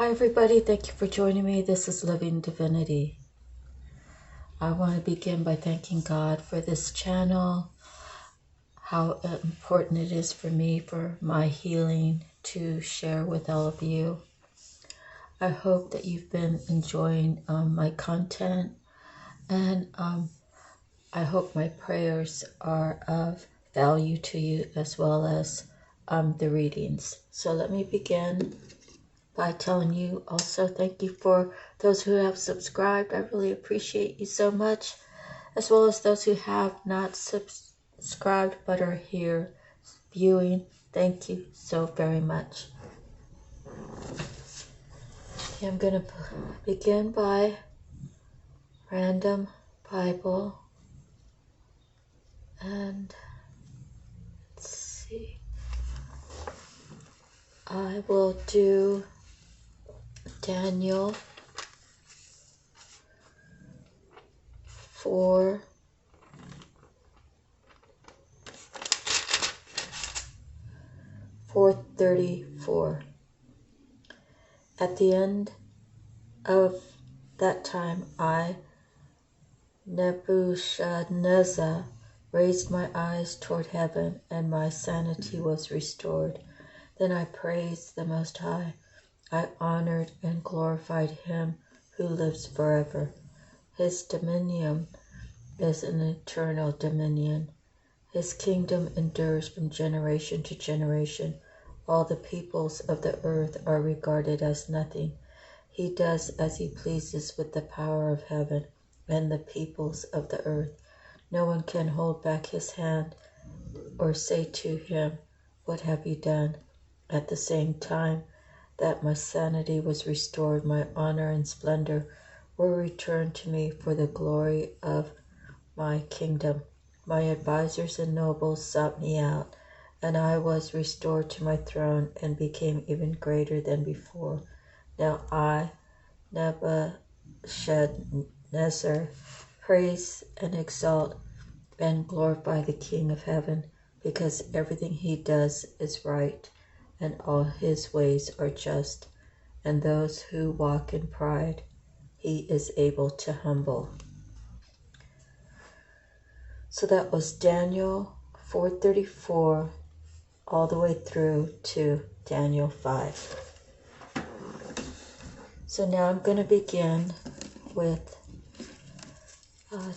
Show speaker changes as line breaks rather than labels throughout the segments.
Hi everybody, thank you for joining me. This is Living Divinity. I want to begin by thanking God for this channel, how important it is for me, for my healing to share with all of you. I hope that you've been enjoying my content, and I hope my prayers are of value to you as well as the readings. So let me begin by telling you also thank you for those who have subscribed. I really appreciate you so much, as well as those who have not subscribed but are here viewing. Thank you so very much. Okay, I'm going to begin by random Bible, and let's see, I will do Daniel 4:34. At the end of that time, I, Nebuchadnezzar, raised my eyes toward heaven, and my sanity was restored. Then I praised the Most High. I honored and glorified Him who lives forever. His dominion is an eternal dominion. His kingdom endures from generation to generation. All the peoples of the earth are regarded as nothing. He does as He pleases with the power of heaven and the peoples of the earth. No one can hold back His hand or say to Him, "What have you done?" At the same time that my sanity was restored, my honor and splendor were returned to me for the glory of my kingdom. My advisors and nobles sought me out, and I was restored to my throne and became even greater than before. Now I, Nebuchadnezzar, praise and exalt and glorify the King of heaven, because everything He does is right, and all His ways are just, and those who walk in pride He is able to humble. So that was Daniel 4:34 all the way through to Daniel 5. So now I'm going to begin with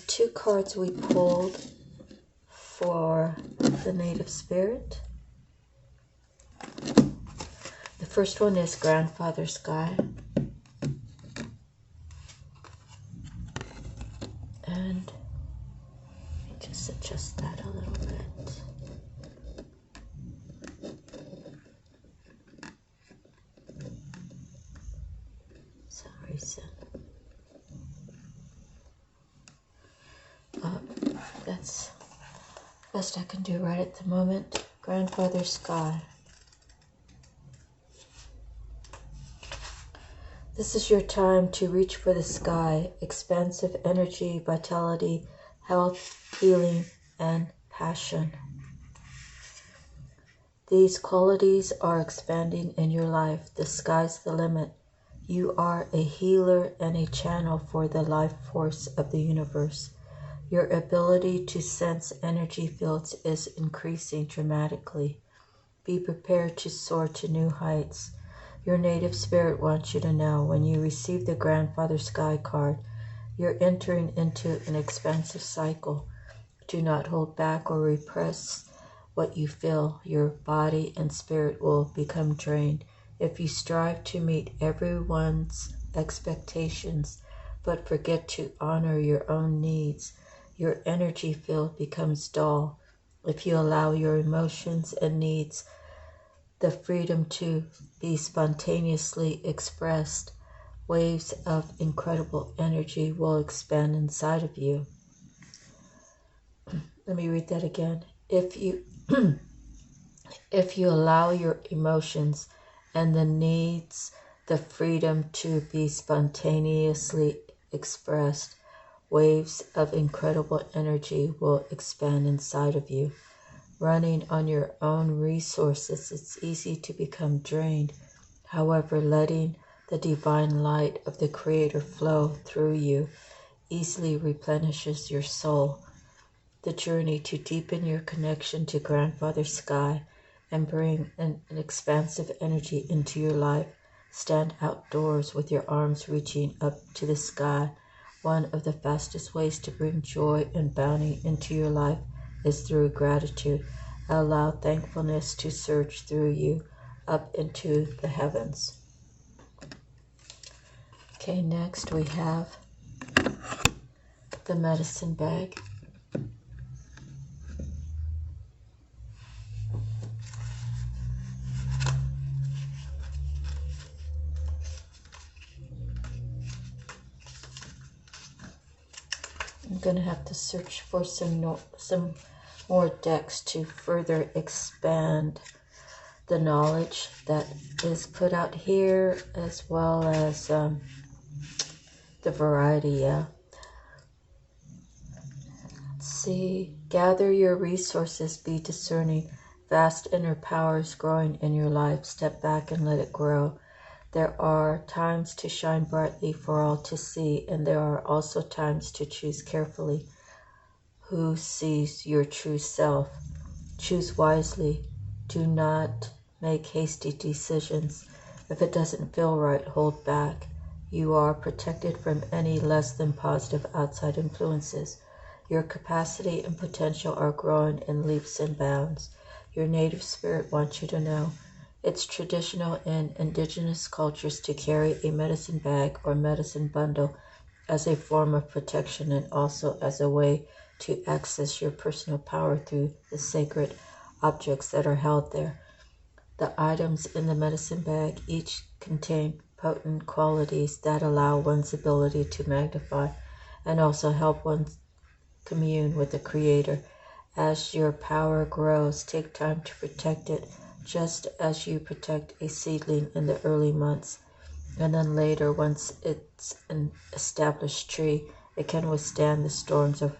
two cards we pulled for the native spirit. The first one is Grandfather Sky. And let me just adjust that a little bit. For some reason. That's the best I can do right at the moment. Grandfather Sky. This is your time to reach for the sky, expansive energy, vitality, health, healing, and passion. These qualities are expanding in your life. The sky's the limit. You are a healer and a channel for the life force of the universe. Your ability to sense energy fields is increasing dramatically. Be prepared to soar to new heights. Your native spirit wants you to know when you receive the Grandfather Sky card, you're entering into an expansive cycle. Do not hold back or repress what you feel. Your body and spirit will become drained if you strive to meet everyone's expectations, but forget to honor your own needs. Your energy field becomes dull if you allow your emotions and needs the freedom to be spontaneously expressed. Waves of incredible energy will expand inside of you. Let me read that again. If you allow your emotions and the needs the freedom to be spontaneously expressed, waves of incredible energy will expand inside of you. Running on your own resources, it's easy to become drained. However, letting The divine light of the Creator flow through you, easily replenishes your soul. The journey to deepen your connection to Grandfather Sky and bring an expansive energy into your life. Stand outdoors with your arms reaching up to the sky. One of the fastest ways to bring joy and bounty into your life is through gratitude. Allow thankfulness to surge through you up into the heavens. Okay, next we have the medicine bag. I'm going to have to search for some more decks to further expand the knowledge that is put out here, as well as the variety. Yeah. Let's see. Gather your resources, be discerning. Vast inner power is growing in your life. Step back and let it grow. There are times to shine brightly for all to see, and there are also times to choose carefully. Who sees your true self? Choose wisely. Do not make hasty decisions. If it doesn't feel right, hold back. You are protected from any less than positive outside influences. Your capacity and potential are growing in leaps and bounds. Your native spirit wants you to know. It's traditional in indigenous cultures to carry a medicine bag or medicine bundle as a form of protection and also as a way to access your personal power through the sacred objects that are held there. The items in the medicine bag each contain potent qualities that allow one's ability to magnify and also help one commune with the Creator. As your power grows, take time to protect it, just as you protect a seedling in the early months. And then later, once it's an established tree, it can withstand the storms of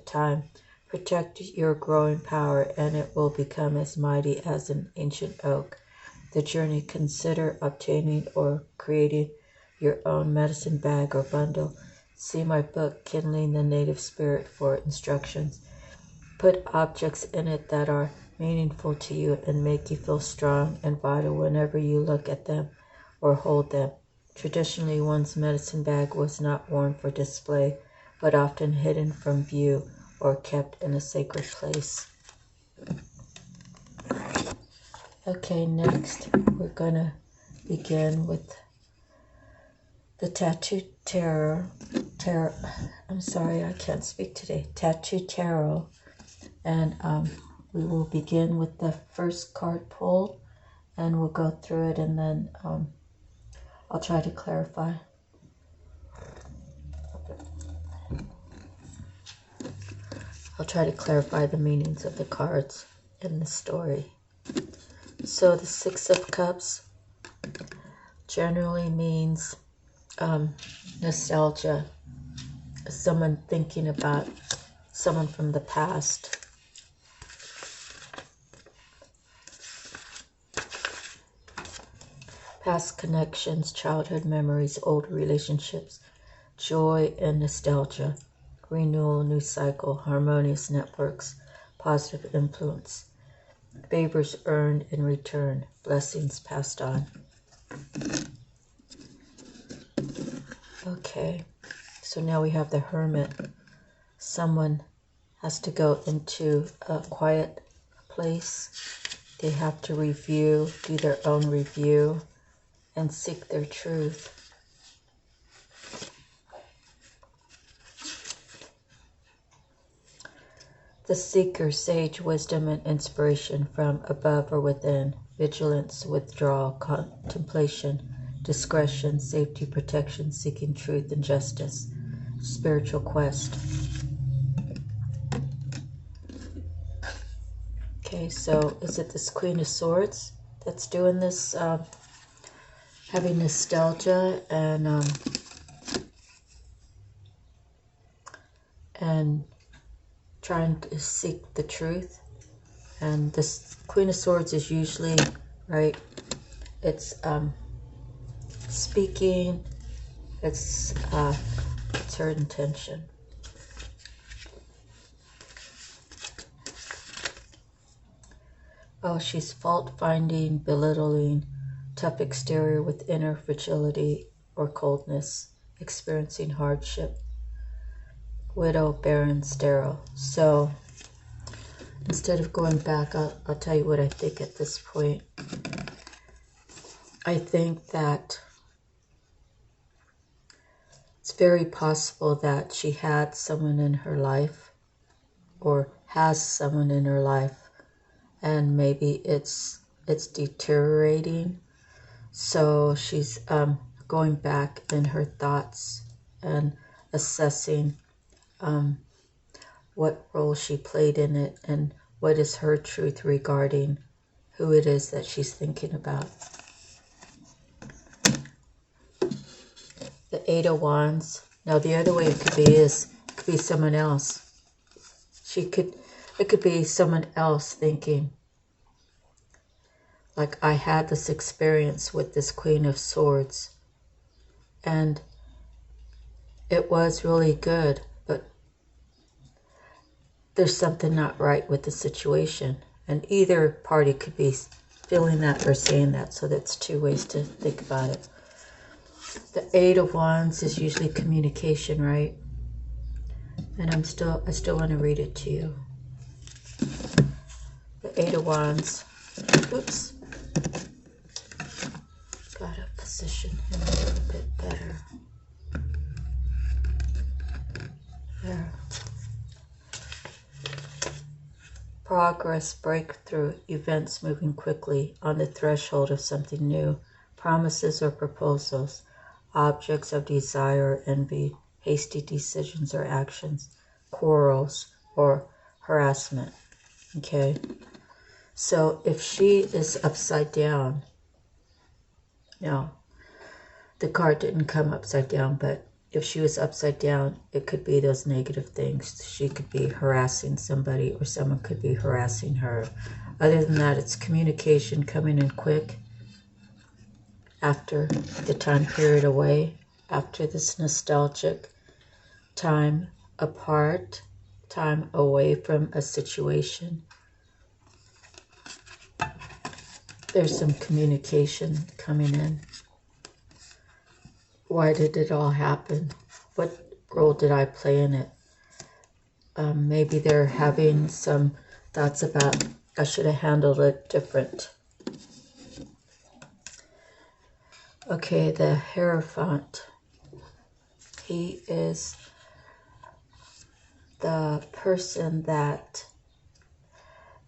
time. Protect your growing power, and it will become as mighty as an ancient oak. The journey: consider obtaining or creating your own medicine bag or bundle. See my book, Kindling the Native Spirit, for instructions. Put objects in it that are meaningful to you and make you feel strong and vital whenever you look at them or hold them. Traditionally, one's medicine bag was not worn for display, but often hidden from view or kept in a sacred place. Okay, next we're going to begin with the Tattoo Tarot. I'm sorry, I can't speak today. Tattoo Tarot. And we will begin with the first card pull, and we'll go through it, and then I'll try to clarify. I'll try to clarify the meanings of the cards in the story. So the Six of Cups generally means nostalgia, someone thinking about someone from the past. Past connections, childhood memories, old relationships, joy and nostalgia, renewal, new cycle, harmonious networks, positive influence, favors earned in return, blessings passed on. Okay, so now we have the Hermit. Someone has to go into a quiet place. They have to do their own review, and seek their truth. The Seeker, sage, wisdom, and inspiration from above or within, vigilance, withdrawal, contemplation, discretion, safety, protection, seeking truth and justice, spiritual quest. Okay, so is it this Queen of Swords that's doing this, having nostalgia and trying to seek the truth? And this Queen of Swords is usually, right, it's speaking. It's her intention. Oh, she's fault-finding, belittling, tough exterior with inner fragility or coldness, experiencing hardship. Widow, barren, sterile. So instead of going back, I'll tell you what I think at this point. I think that it's very possible that she had someone in her life or has someone in her life, and maybe it's deteriorating. So she's going back in her thoughts and assessing what role she played in it and what is her truth regarding who it is that she's thinking about. The Eight of Wands. Now the other way it could be someone else. It could be someone else thinking, like, I had this experience with this Queen of Swords and it was really good, but there's something not right with the situation. And either party could be feeling that or saying that. So that's two ways to think about it. The Eight of Wands is usually communication, right? And I still want to read it to you. The Eight of Wands. Oops. Gotta position him a little bit better. There. Progress, breakthrough, events moving quickly, on the threshold of something new, promises or proposals, objects of desire or envy, hasty decisions or actions, quarrels or harassment. Okay? So if she is upside down, now the card didn't come upside down, but if she was upside down, it could be those negative things. She could be harassing somebody or someone could be harassing her. Other than that, it's communication coming in quick after the time period away, after this nostalgic time apart, time away from a situation. There's some communication coming in. Why did it all happen? What role did I play in it? Maybe they're having some thoughts about, I should have handled it different. Okay, the Hierophant. He is the person that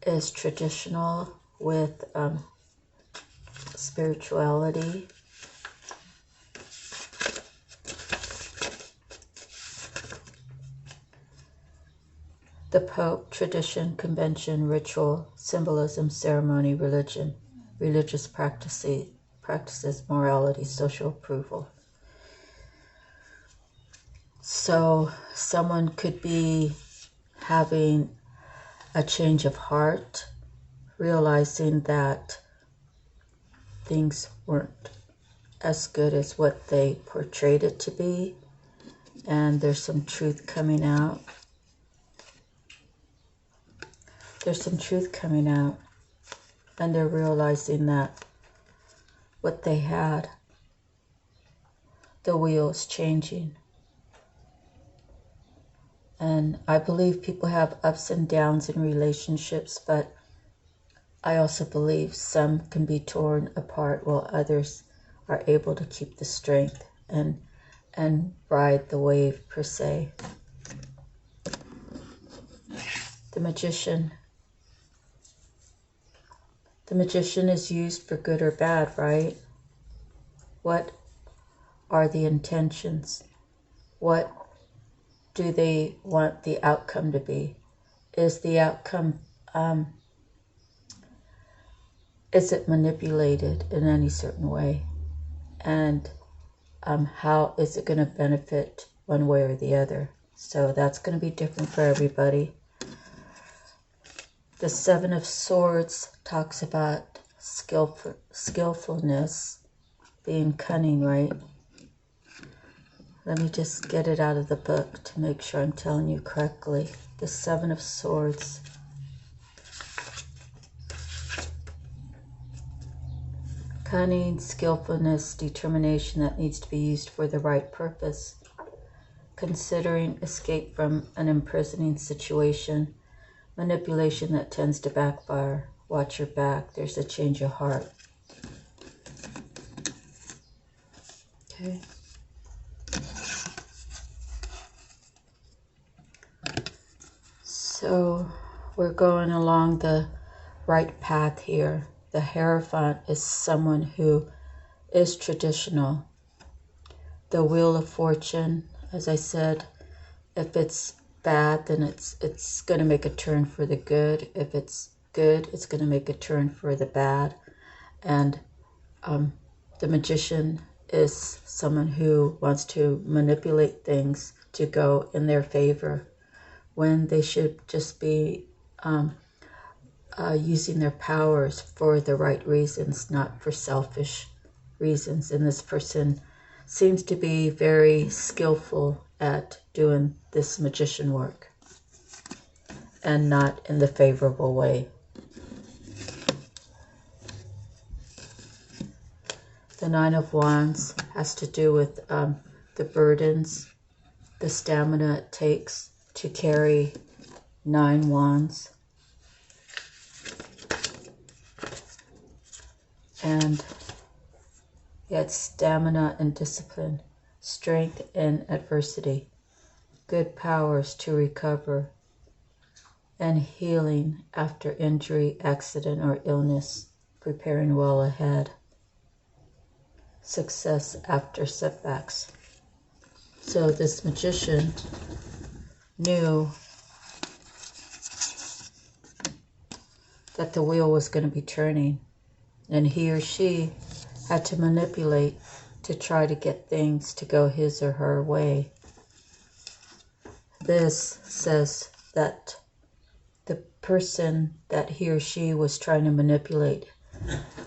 is traditional with spirituality. The Pope, tradition, convention, ritual, symbolism, ceremony, religion, religious practices, morality, social approval. So someone could be having a change of heart, realizing that things weren't as good as what they portrayed it to be, and there's some truth coming out. There's some truth coming out, and they're realizing that what they had, the wheel is changing. And I believe people have ups and downs in relationships, but I also believe some can be torn apart while others are able to keep the strength and ride the wave, per se. The Magician. The Magician is used for good or bad, right? What are the intentions? What do they want the outcome to be? Is the outcome, is it manipulated in any certain way? And how is it going to benefit one way or the other? So that's going to be different for everybody. The Seven of Swords talks about skillfulness, being cunning, right? Let me just get it out of the book to make sure I'm telling you correctly. The Seven of Swords. Cunning, skillfulness, determination that needs to be used for the right purpose. Considering escape from an imprisoning situation. Manipulation that tends to backfire. Watch your back. There's a change of heart. Okay. So we're going along the right path here. The Hierophant is someone who is traditional. The Wheel of Fortune, as I said, if it's bad, then it's going to make a turn for the good. If it's good, it's going to make a turn for the bad. And the Magician is someone who wants to manipulate things to go in their favor when they should just be using their powers for the right reasons, not for selfish reasons. And this person seems to be very skillful at doing this magician work and not in the favorable way. The Nine of Wands has to do with the burdens, the stamina it takes to carry 9 wands. And yet stamina and discipline, strength in adversity, good powers to recover, and healing after injury, accident, or illness, preparing well ahead, success after setbacks. So this magician knew that the wheel was going to be turning, and he or she had to manipulate to try to get things to go his or her way. This says that the person that he or she was trying to manipulate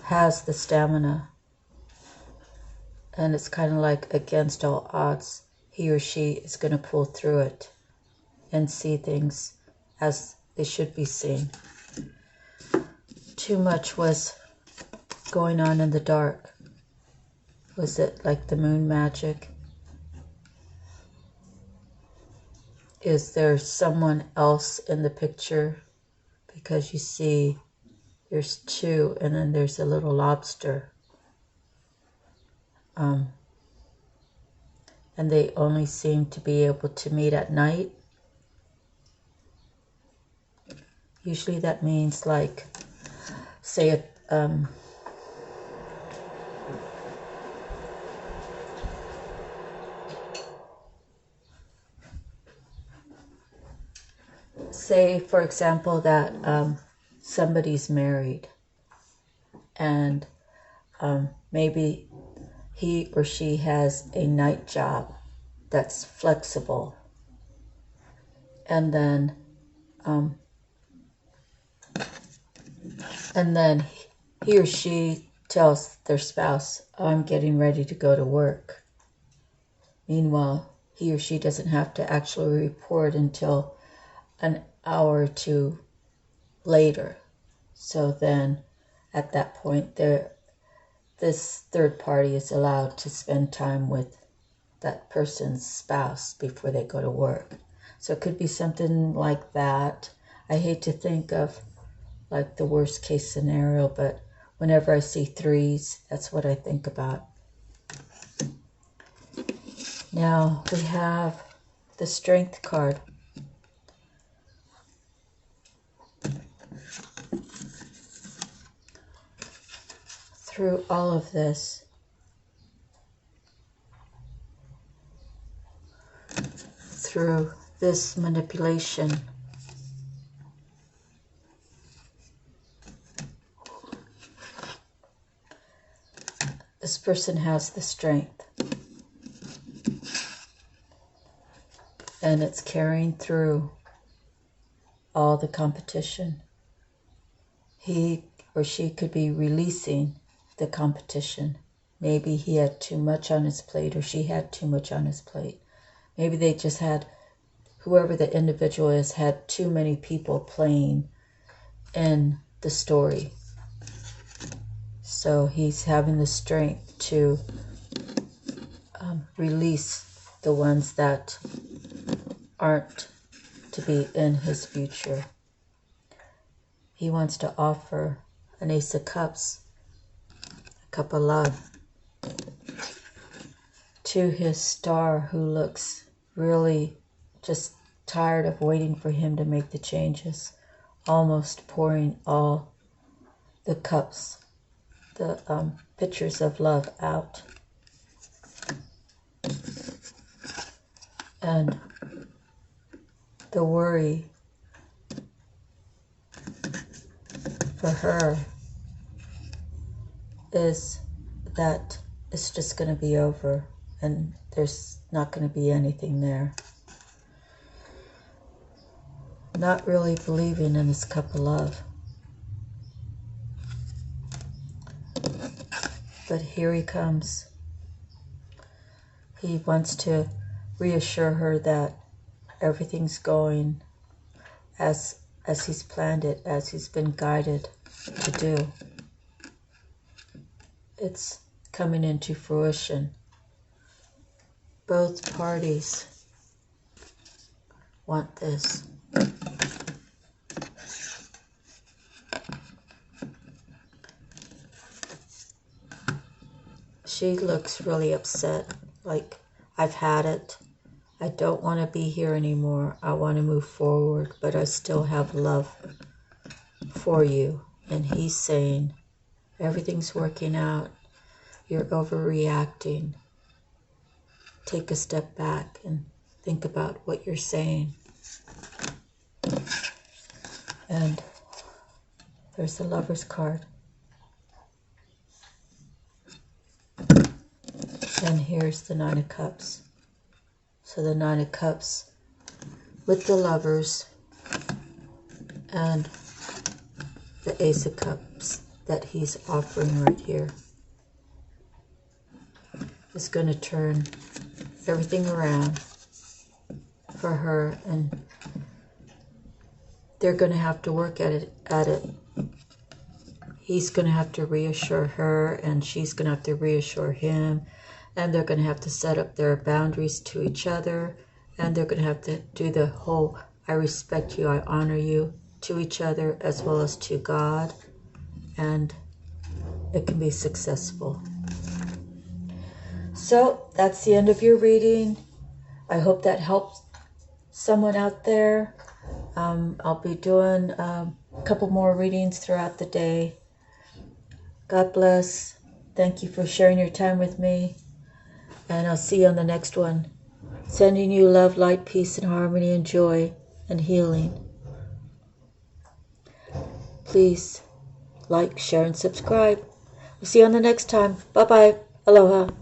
has the stamina, and it's kind of like against all odds, he or she is going to pull through it and see things as they should be seen. Too much was going on in the dark. Was it like the moon magic? Is there someone else in the picture? Because you see there's 2 and then there's a little lobster. And they only seem to be able to meet at night. Usually that means like, say say for example that somebody's married and maybe he or she has a night job that's flexible, and then he or she tells their spouse, I'm getting ready to go to work. Meanwhile, he or she doesn't have to actually report until an hour or 2 later. So then at that point, this third party is allowed to spend time with that person's spouse before they go to work. So it could be something like that. I hate to think of like the worst case scenario, but whenever I see 3s, that's what I think about. Now we have the Strength card. Through all of this, through this manipulation, this person has the strength, and it's carrying through all the competition. He or she could be releasing the competition maybe he had too much on his plate, or she had too much on his plate. Maybe they just had, whoever the individual is, had too many people playing in the story. So he's having the strength to release the ones that aren't to be in his future. He wants to offer an Ace of Cups, a cup of love, to his star, who looks really just tired of waiting for him to make the changes, almost pouring all the cups, the pitchers of love out. And the worry for her is that it's just going to be over and there's not going to be anything there. Not really believing in this cup of love. But here he comes. He wants to reassure her that everything's going as he's planned it, as he's been guided to do. It's coming into fruition. Both parties want this. She looks really upset, like, I've had it. I don't want to be here anymore. I want to move forward, but I still have love for you. And he's saying, everything's working out. You're overreacting. Take a step back and think about what you're saying. And there's the Lover's card. And here's the Nine of Cups. So the Nine of Cups with the Lovers and the Ace of Cups that he's offering right here is going to turn everything around for her, and they're going to have to work at it. He's going to have to reassure her, and she's going to have to reassure him, and they're going to have to set up their boundaries to each other, and they're going to have to do the whole I respect you, I honor you to each other as well as to God, and it can be successful. So that's the end of your reading. I hope that helps someone out there. I'll be doing a couple more readings throughout the day. God bless. Thank you for sharing your time with me. And I'll see you on the next one. Sending you love, light, peace, and harmony, and joy, and healing. Please like, share, and subscribe. We'll see you on the next time. Bye-bye. Aloha.